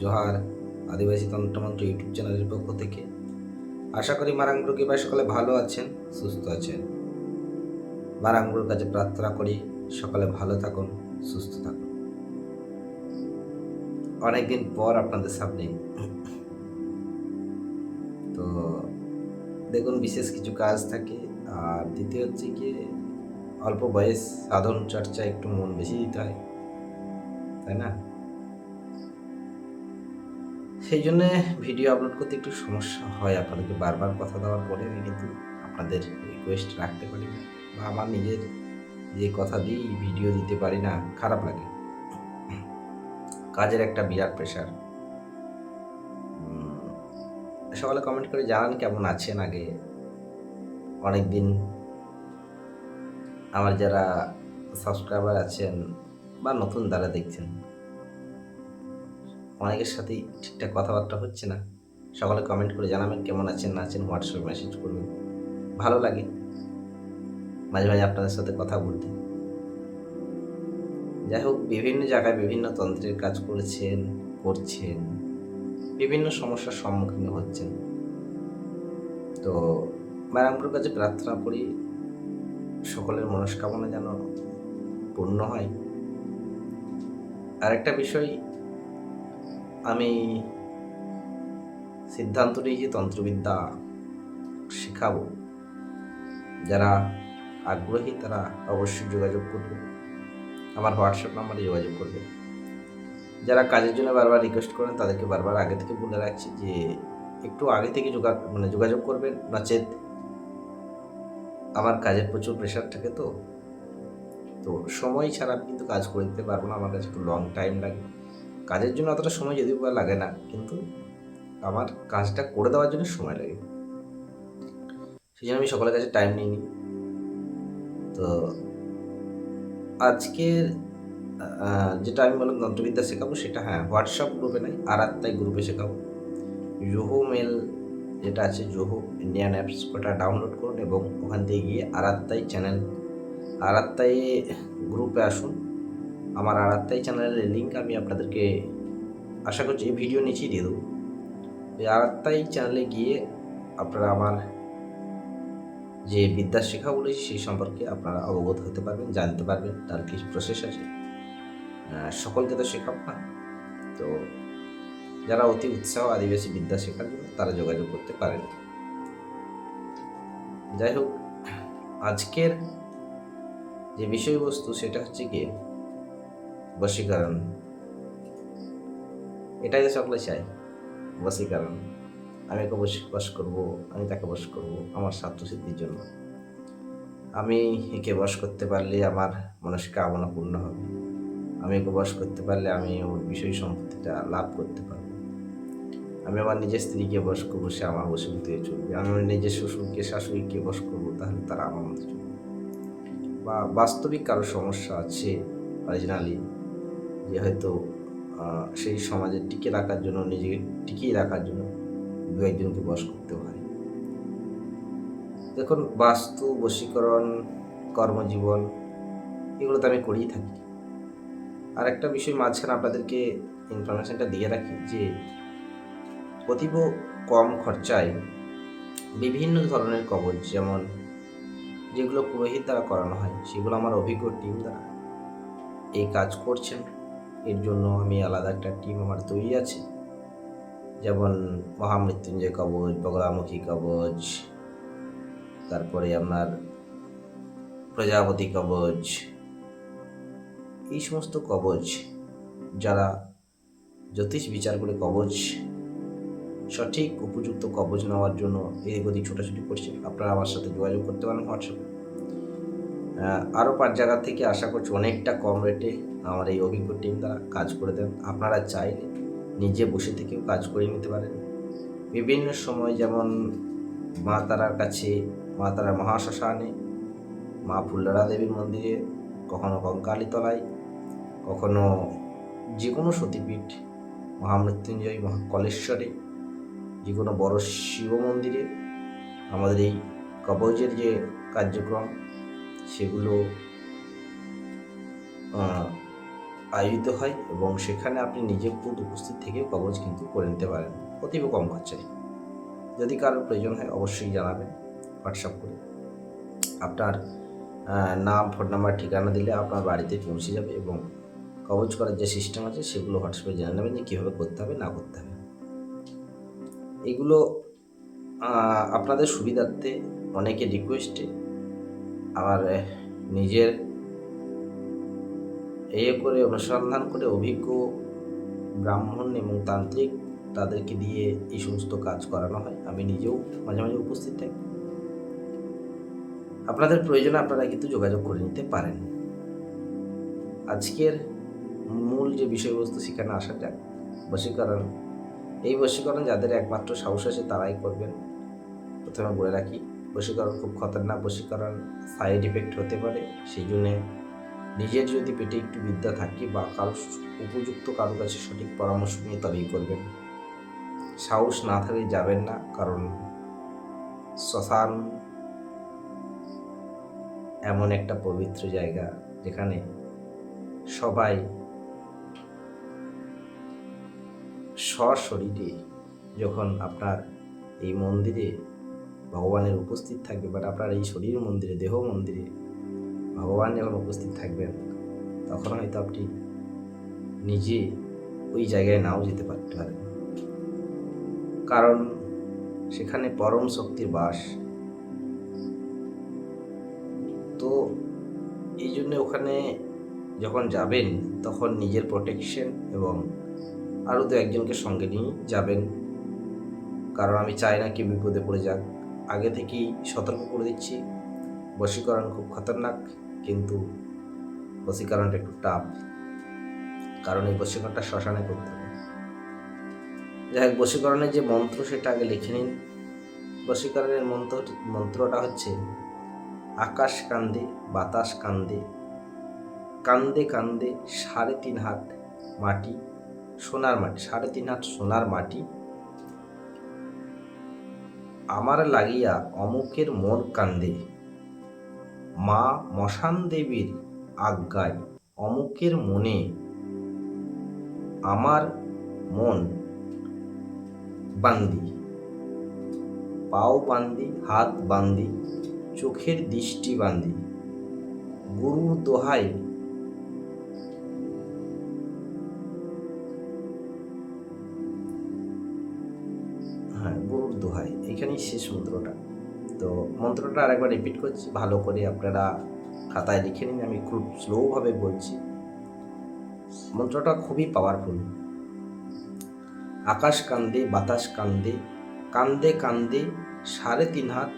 জোহার আদিবাসী তন্ত্রমন্ত্র ইউটিউব চ্যানেলের পক্ষ থেকে। আশা করি মারাঙ্গুর কৃপায় সকলে ভালো আছেন, সুস্থ আছেন। মারাঙ্গুর কাছে প্রার্থনা করি সকলে ভালো থাকুন, সুস্থ থাকুন। অনেকদিন পর আপনাদের সামনে তো দেখুন, বিশেষ কিছু কাজ থাকে, আর দ্বিতীয় হচ্ছে গিয়ে অল্প বয়স, সাধন চর্চা একটু মন বেশি দিতে হয়, তাই না? সেই জন্য ভিডিও আপলোড করতে একটু সমস্যা হয়। আপনাদেরকে বারবার কথা দেওয়ার পরে আমি কিন্তু আপনাদের রিকোয়েস্ট রাখতে পারি না, বা আমার নিজের যে কথা দিই ভিডিও দিতে পারি না, খারাপ লাগে। কাজের একটা বিরাট প্রেশার। সকালে কমেন্ট করে জানান কেমন আছেন। আগে অনেকদিন আমার যারা সাবস্ক্রাইবার আছেন বা নতুন যারা দেখছেন, অনেকের সাথেই ঠিকঠাক কথাবার্তা হচ্ছে না। সকালে কমেন্ট করে জানাবেন কেমন আছেন না আছেন, হোয়াটসঅ্যাপে মেসেজ করবেন, ভালো লাগে মাঝে মাঝে আপনাদের সাথে কথা বলতে। যাই হোক, বিভিন্ন জায়গায় বিভিন্ন তন্ত্রের কাজ করছেন, বিভিন্ন সমস্যার সম্মুখীন হচ্ছেন। তো ম্যাডামপুর কাছে প্রার্থনা করি সকলের মনস্কামনা যেন পূর্ণ হয়। আরেকটা বিষয়, আমি সিদ্ধান্ত নিয়েছি তন্ত্রবিদ্যা শেখাবো। যারা আগ্রহী তারা অবশ্যই যোগাযোগ করবে, আমার হোয়াটসঅ্যাপ নাম্বারে যোগাযোগ করবে। যারা কাজের জন্য বারবার রিকোয়েস্ট করেন তাদেরকে বারবার আগে থেকে বলে রাখছি যে একটু আগে থেকে যোগাযোগ করবেন, নচেত আমার কাজের প্রচুর প্রেশার থাকে। তো সময় ছাড়া আমি কিন্তু কাজ করে দিতে পারবো না, আমার কাছে একটু লং টাইম লাগে। কাজের জন্য অতটা সময় যদিও বা লাগে না, কিন্তু আমার কাজটা করে দেওয়ার জন্য সময় লাগে। সেই জন্য আমি সকলের কাছে টাইম নিই নি। তো আজকের যেটা আমি বললাম তন্ত্রবিদ্যা শেখাবো, সেটা হ্যাঁ হোয়াটসঅ্যাপ গ্রুপে নাই, আরাত্তাই গ্রুপে শেখাবো। জোহো মেল যেটা আছে, জোহো ইন্ডিয়ান অ্যাপস, ওটা ডাউনলোড করুন এবং ওখান থেকে গিয়ে আরাত্তাই চ্যানেল, আরাত্তাই গ্রুপে আসুন। আমার আরাত্তাই চ্যানেলের লিঙ্ক আমি আপনাদেরকে আশা করছি এই ভিডিও নিচেই দিয়ে দেবো। ওই আরাত্তাই চ্যানেলে গিয়ে আপনারা আমার যে বিদ্যা শেখা বলেছি সেই সম্পর্কে আপনারা অবগত হতে পারবেন, জানতে পারবেন তার কি প্রসেস আছে। সকলকে তো শেখাবো না, তো যারা অতি উৎসাহ আদিবাসী বিদ্যা শেখার জন্য তারা যোগাযোগ করতে পারেন। যাই হোক, আজকের যে বিষয়বস্তু সেটা হচ্ছে কি বশীকরণ। এটাই তো সকলে চায়, বশীকরণ। আমি একে বশ করবো, আমি তাকে বশ করবো আমার স্বার্থ সিদ্ধির জন্য। আমি একে বশ করতে পারলে আমার মনস্কামনা পূর্ণ হবে, আমি একে বশ করতে পারলে আমি ওর বিষয় সম্পত্তিটা লাভ করতে পারবো, আমি আমার নিজের স্ত্রীকে বশ করবো, সে আমার বশীভূত হয়ে চলবে, আমি আমার নিজের শ্বশুরকে শাশুড়িকে বশ করবো, তাহলে তারা আমার মতো চলবে। বা বাস্তবিক কারো সমস্যা আছে অরিজিনালি, যে হয়তো সেই সমাজে টিকে রাখার জন্য, নিজেকে টিকিয়ে রাখার জন্য দু একজনকে বশ করতে হয়। দেখুন, বাস্তু, বশীকরণ, কর্মজীবন, এগুলো তো আমি করেই থাকি। আর একটা বিষয় মাঝখানে আপনাদেরকে ইনফরমেশনটা দিয়ে রাখি যে অতীব কম খরচায় বিভিন্ন ধরনের কবচ, যেমন যেগুলো পুরোহিত দ্বারা করানো হয় সেগুলো আমার অভিজ্ঞ টিম দ্বারা এই কাজ করছেন। এর জন্য আমি আলাদা একটা টিম আমার তৈরি আছে, যেমন মহামৃত্যুঞ্জয় কবচ, বগলামুখী কবচ, তারপরে আপনার প্রজাপতি কবচ, এই সমস্ত কবচ যারা জ্যোতিষ বিচার করে কবচ, সঠিক উপযুক্ত কবচ নেওয়ার জন্য এদিক ওদিক ছোটাছুটি করছে, আপনারা আমার সাথে যোগাযোগ করতে পারেন হোয়াটসঅ্যাপে। আরও 5 জায়গা থেকে আশা করছি অনেকটা কম রেটে আমার এই অভিজ্ঞ টিম দ্বারা কাজ করে দেন। আপনারা চাইলে নিজে বসে থেকেও কাজ করে নিতে পারেন। বিভিন্ন সময় যেমন মা তারার কাছে, মা তারার মহাশ্মশানে, মা ফুল্লরা দেবীর মন্দিরে, কখনো কঙ্কালীতলায়, কখনো যে কোনো সতীপীঠ, মহামৃত্যুঞ্জয়, মহাকলেশ্বরে, যে কোনো বড় শিব মন্দিরে আমাদের এই কবচের যে কার্যক্রম সেগুলো আয়োজিত হয় এবং সেখানে আপনি নিজে খুদ উপস্থিত থেকে কবচ কিন্তু করে নিতে পারেন অতীব কম খরচায়। যদি কারোর প্রয়োজন হয় অবশ্যই জানাবেন হোয়াটসঅ্যাপ করে। আপনার নাম, ফোন নাম্বার, ঠিকানা দিলে আপনার বাড়িতে পৌঁছে যাবে এবং কবচ করার যে সিস্টেম আছে সেগুলো হোয়াটসঅ্যাপে জেনে নেবেন যে কীভাবে করতে হবে না করতে হবে। এগুলো আপনাদের সুবিধার্থে অনেকে রিকোয়েস্টে আমার নিজের করে অনুসন্ধান করে অভিজ্ঞ ব্রাহ্মণ এবং তান্ত্রিক তাদেরকে দিয়ে এই সমস্ত কাজ করানো হয়। আমি নিজেও মাঝে মাঝে উপস্থিত থাকি। আপনাদের প্রয়োজনে আপনারা কিন্তু যোগাযোগ করে নিতে পারেন। আজকের মূল যে বিষয়বস্তু সেখানে আসা যাক, বশীকরণ। এই বশীকরণ যাদের একমাত্র সাহস আছে তারাই করবেন। প্রথমে বলে রাখি, বশীকরণ খুব খতরনাক বশীকরণ, সাইড ইফেক্ট হতে পারে। সেই জন্যে নিজের যদি পেটে একটু বিদ্যা থাকে বা কারো উপযুক্ত কারো কাছে সঠিক পরামর্শ নিয়ে তবেই করবেন। সাহস না থাকলে যাবেন না, কারণ শ্মশান এমন একটা পবিত্র জায়গা যেখানে সবাই সশরীরে যখন আপনার এই মন্দিরে ভগবানের উপস্থিত থাকবে, বাট আপনার এই শরীর মন্দিরে, দেহ মন্দিরে ভগবান যখন উপস্থিত থাকবেন, তখন হয়তো আপনি নিজে ওই জায়গায় নাও যেতে পারতে পারেন, কারণ সেখানে পরম শক্তির বাস। তো এই জন্য ওখানে যখন যাবেন তখন নিজের প্রোটেকশন এবং আরও দু একজনকে সঙ্গে নিয়ে যাবেন, কারণ আমি চাই না কেউ বিপদে পড়ে যাক। আগে থেকেই সতর্ক করে দিচ্ছি, বশীকরণ খুব খতরনাক, কিন্তু বশীকরণটা একটু টাফ, কারণ এই বশীকরণটা শ্মশানে করতে হবে। যাই হোক, বশীকরণের যে মন্ত্র সেটা আগে লিখে নিন। বশীকরণের মন্ত্রটা হচ্ছে: আকাশ কান্দে, বাতাস কান্দে, কান্দে কান্দে 3.5 হাত মাটি, সোনার মাটি, 3.5 হাত সোনার মাটি আমার লাগিয়া অমুকের মন কান্দে, মা মশান দেবীর আজ্ঞায় অমুকের মনে আমার মন বান্দি, পাও বান্দি, হাত বান্দি, চোখের দৃষ্টি বান্দি, গুরুর দোহাই গুরুর দোহাই। এখানেই শেষ মন্ত্রটা। তো মন্ত্রটা আরেকবার রিপিট করছি, ভালো করে আপনারা খাতায় লিখে নিন। আমি খুব স্লোভাবে বলছি, মন্ত্রটা খুবই পাওয়ারফুল। আকাশ কান্দে, বাতাস কান্দে, কান্দে কান্দে 3.5 হাত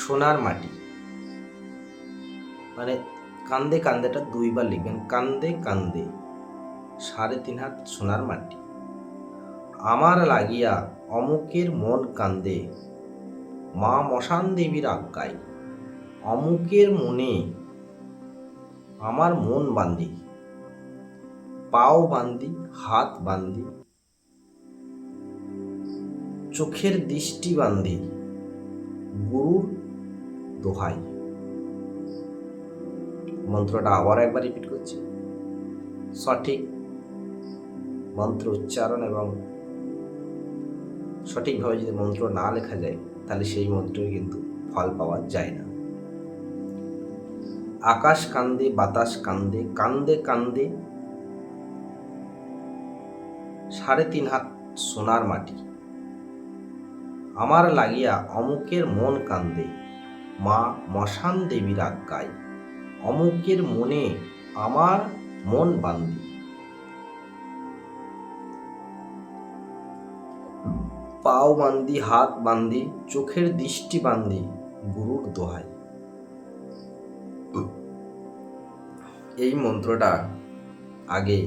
সোনার মাটি, মানে কান্দে কান্দেটা 2 বার লিখবেন, কান্দে কান্দে 3.5 হাত সোনার মাটি আমার লাগিয়া অমুকের মন কান্দে, মা মশান দেবীর আজ্ঞায় অমুকের মনে আমার মন বান্দি, পাও বান্দি, হাত বান্দি, চোখের দৃষ্টি বান্দি, গুরুর দোহাই। মন্ত্রটা আবার একবার রিপিট করছি। সঠিক মন্ত্র উচ্চারণ এবং সঠিকভাবে যদি মন্ত্র না লেখা যায় তাহলে সেই মন্ত্রে কিন্তু ফল পাওয়া যায় না। আকাশ কান্দে, বাতাস কান্দে, কান্দে কান্দে 3.5 হাত সোনার মাটি আমার লাগিয়া অমুকের মন কান্দে, মা মশান দেবীর আজ্ঞায় অমুকের মনে আমার মন বান্দি, পাও বান্দি, হাত বান্দি, চোখের দৃষ্টি বান্দি, গুরুর দোহাই। এই মন্ত্রটা আগে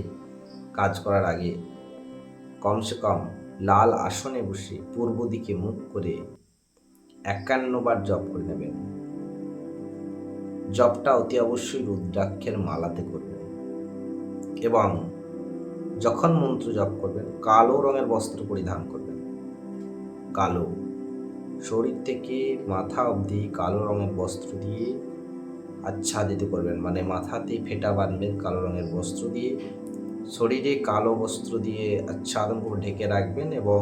কাজ করার আগে কমসে কম লাল আসনে বসে পূর্ব দিকে মুখ করে 51 বার জপ করে নেবেন। জপটা অতি অবশ্যই রুদ্রাক্ষের মালাতে করবেন এবং যখন মন্ত্র জপ করবেন কালো রঙের বস্ত্র পরিধান করবেন। কালো, শরীর থেকে মাথা অবধি কালো রঙের বস্ত্র দিয়ে আচ্ছাদিত করবেন, মানে মাথাতে ফেটা বাঁধবেন কালো রঙের বস্ত্র দিয়ে, শরীরে কালো বস্ত্র দিয়ে আচ্ছাদন করে ঢেকে রাখবেন এবং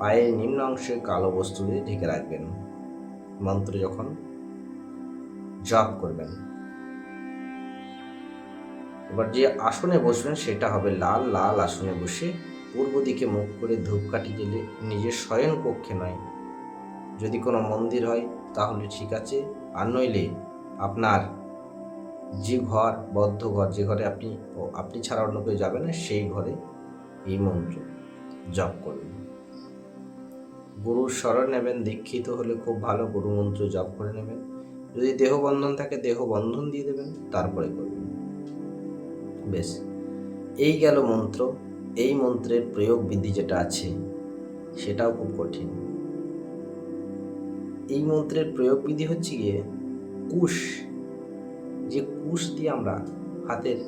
পায়ের নিম্ন অংশে কালো বস্ত্র দিয়ে ঢেকে রাখবেন মন্ত্র যখন জপ করবেন। এবার যে আসনে বসবেন সেটা হবে লাল লাল আসনে বসে পূর্ব দিকে মুখ করে ধূপকাঠি জ্বেলে, নিজের শয়ন কক্ষে নয়, যদি কোনো মন্দির হয় তাহলে ঠিক আছে, আর নইলে আপনার যে ঘর, বদ্ধ ঘর, যে ঘরে আপনি ছাড়া অন্য কেউ যাবে না, সেই ঘরে এই মন্ত্র জপ করবেন। গুরুর শরণ নেবেন, দীক্ষিত হলে খুব ভালো, গুরু মন্ত্র জপ করে নেবেন। যদি দেহবন্ধন থাকে দেহ বন্ধন দিয়ে দেবেন, তারপরে করবেন। বেশ, এই গেল মন্ত্র। এই মন্ত্রের প্রয়োগ বিধি যেটা আছে সেটাও খুব কঠিন। এই মন্ত্রের প্রয়োগ বিধি হচ্ছে গিয়ে কুশ, যে কুশ দিয়ে আমরা হাতের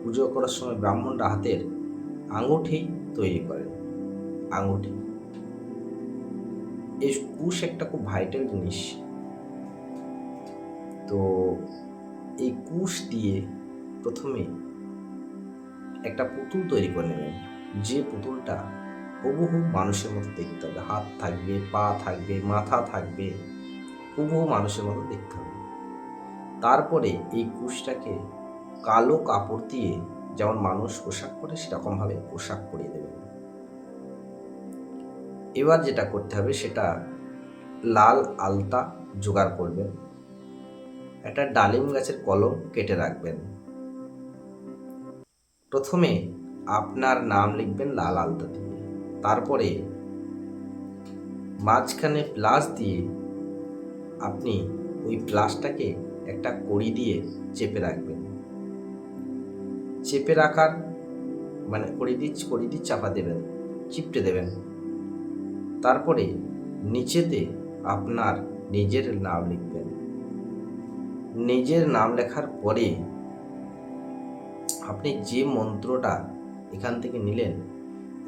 পুজো করার সময় ব্রাহ্মণরা হাতের আঙুঠি তৈরি করেন। আঙুঠি, এই কুশ একটা খুব ভাইটাল জিনিস। তো এই কুশ দিয়ে প্রথমে একটা পুতুল তৈরি করে নেবেন, যে পুতুলটা হুবহু মানুষের মতো দেখতে হবে, হাত থাকবে, পা থাকবে, মাথা থাকবে, হুবহু মানুষের মতো দেখতে হবে। তারপরে এই কুশটাকে কালো কাপড় দিয়ে, যেমন মানুষ পোশাক পরে সেরকমভাবে পোশাক পরিয়ে দেবেন। এবার যেটা করতে হবে সেটা লাল আলতা জোগাড় করবেন, একটা ডালিম গাছের কলম কেটে রাখবেন। প্রথমে আপনার নাম লিখবেন লাল আলতা দিয়ে, তারপরে মাঝখানে প্লাস দিয়ে আপনি ওই প্লাসটাকে একটা কড়ি দিয়ে চেপে রাখবেন। চেপে রাখার মানে কড়ি দিয়ে চাপা দেবেন, চিপটে দেবেন। তারপরে নিচেতে আপনার নিজের নাম লিখবেন। নিজের নাম লেখার পরে আপনি যে মন্ত্রটা এখান থেকে নিলেন,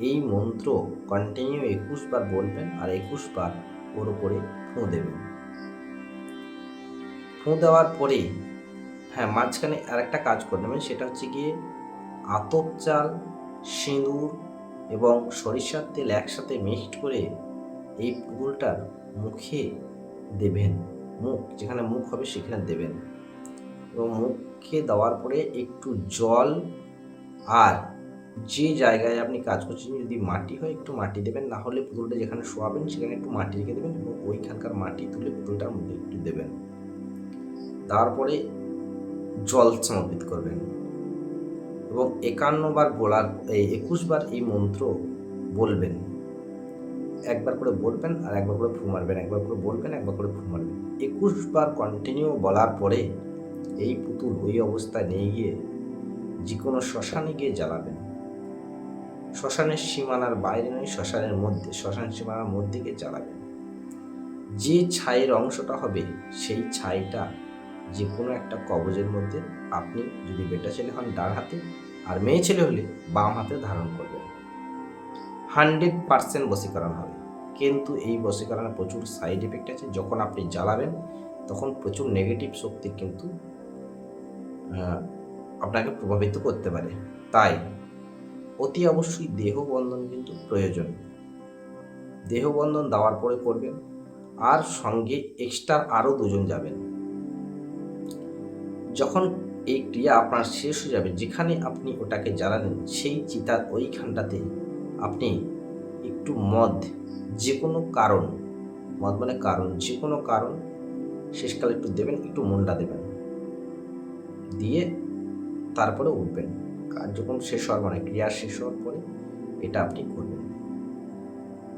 এই মন্ত্র কন্টিনিউ 21 বার বলবেন আর 21 বার ওর উপরে ফুঁ দেবেন। ফুঁ দেওয়ার পরে মাঝখানে আর একটা কাজ করে নেবেন, সেটা হচ্ছে গিয়ে আতপ চাল, সিঁদুর এবং সরিষার তেল একসাথে মিক্সড করে এই পুতুলটার মুখে দেবেন। মুখ, যেখানে মুখ হবে সেখানে দেবেন এবং মুখে দেওয়ার পরে একটু জল, আর যে জায়গায় আপনি কাজ করছেন যদি মাটি হয় একটু মাটি দেবেন, না হলে পুতুলটা যেখানে শোয়াবেন সেখানে একটু মাটি রেখে দেবেন এবং ওইখানকার মাটি তুলে পুতুলটার মধ্যে একটু দেবেন। তারপরে জল সমর্পিত করবেন এবং 51 বার বলার 21 বার এই মন্ত্র বলবেন। একবার করে বলবেন আর একবার করে ফু মারবেন, একবার করে বলবেন, একবার করে ফু মারবেন। 21 বার কন্টিনিউ বলার পরে এই পুতুল ওই অবস্থায় নিয়ে গিয়ে যে কোনো শ্মশানে গিয়ে জ্বালাবেন। শ্মশানের সীমানার বাইরে নয়, শ্মশানের মধ্যে, শ্মশান সীমানার মধ্যে গিয়ে জ্বালাবেন। যে ছাইয়ের অংশটা হবে সেই ছাইটা যে কোনো একটা কবজের মধ্যে, আপনি যদি বেটা ছেলে হন ডান হাতে আর মেয়ে ছেলে হলে বাম হাতে ধারণ করবেন। 100% বশীকরণ হবে, কিন্তু এই বশীকরণে প্রচুর সাইড এফেক্ট আছে। যখন আপনি জ্বালাবেন তখন প্রচুর নেগেটিভ শক্তি কিন্তু আপনাকে প্রভাবিত করতে পারে। তাই অতি অবশ্যই দেহবন্ধন কিন্তু প্রয়োজন। দেহবন্ধন দেওয়ার পরে করবেন, আর সঙ্গে এক্সট্রা আরও 2 জন যাবেন। যখন এই ক্রিয়া আপনার শেষ হয়ে যাবে, যেখানে আপনি ওটাকে জ্বালালেন সেই চিতার ওইখানটাতে আপনি একটু মদ, যে কোনো কারণ, মদ মানে কারণ, যে কোনো কারণ শেষকালে একটু দেবেন, একটু মুন্ডা দেবেন, দিয়ে তারপরে উঠবেন। কার্যক্রম শেষ হওয়ার মানে ক্রিয়া শেষ হওয়ার পরে এটা আপনি করবেন।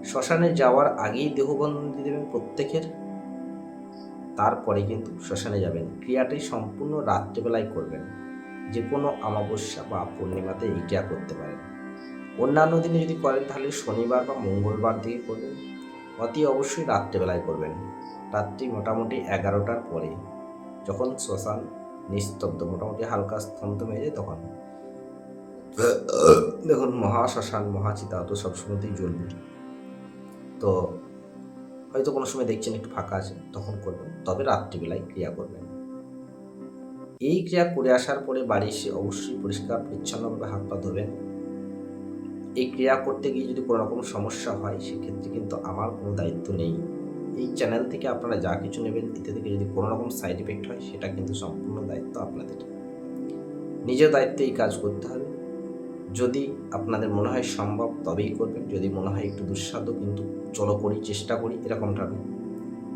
শ্মশানে যাওয়ার আগেই দেহবন্ধন দিয়ে দেবেন প্রত্যেকের, তারপরে কিন্তু শ্মশানে যাবেন। ক্রিয়াটাই সম্পূর্ণ রাত্রেবেলায় করবেন, যে কোনো অমাবস্যা বা পূর্ণিমাতে এই ক্রিয়া করতে পারেন। অন্যান্য দিনে যদি করেন তাহলে শনিবার বা মঙ্গলবার দিকে করবেন। অতি অবশ্যই রাত্রেবেলায় করবেন, রাত্রি মোটামুটি 11টার পরে, যখন শ্মশান নিস্তব্ধ, মোটামুটি হালকা স্তব্ধ হয়ে যায়, তখন দেখুন মহাশ্মশান, মহাচিতা তো সবসময়তেই জ্বলবে। তো হয়তো কোনো সময় দেখছেন একটু ফাঁকা আছে, তখন করবেন, তবে রাত্রিবেলায় ক্রিয়া করবেন। এই ক্রিয়া করে আসার পরে বাড়ি এসে অবশ্যই পরিষ্কার পরিচ্ছন্নভাবে হাত পা ধোবেন। এই ক্রিয়া করতে গিয়ে যদি কোনো রকম সমস্যা হয় সেক্ষেত্রে কিন্তু আমার কোনো দায়িত্ব নেই। এই চ্যানেল থেকে আপনারা যা কিছু নেবেন এতে থেকে যদি কোনো রকম সাইড এফেক্ট হয় সেটা কিন্তু সম্পূর্ণ দায়িত্ব আপনাদের। নিজের দায়িত্বে এই কাজ করতে হবে। যদি আপনাদের মনে হয় সম্ভব তবেই করবেন, যদি মনে হয় একটু দুঃসাধ্য কিন্তু চলো করি, চেষ্টা করি, এরকমটা নয়।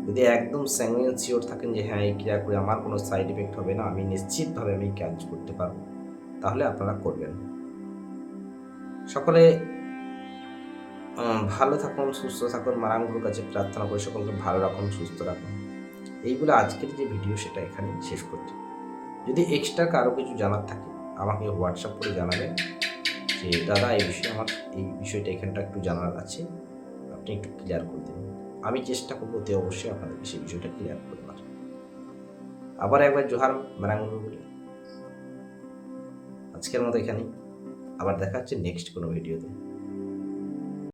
যদি একদম স্যাঙ্গুইন শিওর থাকেন যে হ্যাঁ এই ক্রিয়া করে আমার কোনো সাইড এফেক্ট হবে না, আমি নিশ্চিতভাবে আমি কাজ করতে পারবো, তাহলে আপনারা করবেন। সকলে ভালো থাকুন, সুস্থ থাকুন, মারাঙ্গুর কাছে প্রার্থনা করে সকলকে ভালো রাখুন, সুস্থ রাখুন। এইগুলো আজকের যে ভিডিও সেটা এখানেই শেষ করছি। যদি এক্সট্রা কারো কিছু জানার থাকে আমাকে হোয়াটসঅ্যাপ করে জানাবেন যে দাদা এই বিষয়ে আমার এই বিষয়টা এখানটা একটু জানার আছে, আপনি একটু ক্লিয়ার করে দেবেন। আমি চেষ্টা করবো অতি অবশ্যই আপনাদেরকে সেই বিষয়টা ক্লিয়ার করে দেওয়ার। আবার একবার জোহার মারাঙ্গুর বলে আজকের মতো এখানেই। আবার দেখা হচ্ছে নেক্সট কোনো ভিডিওতে।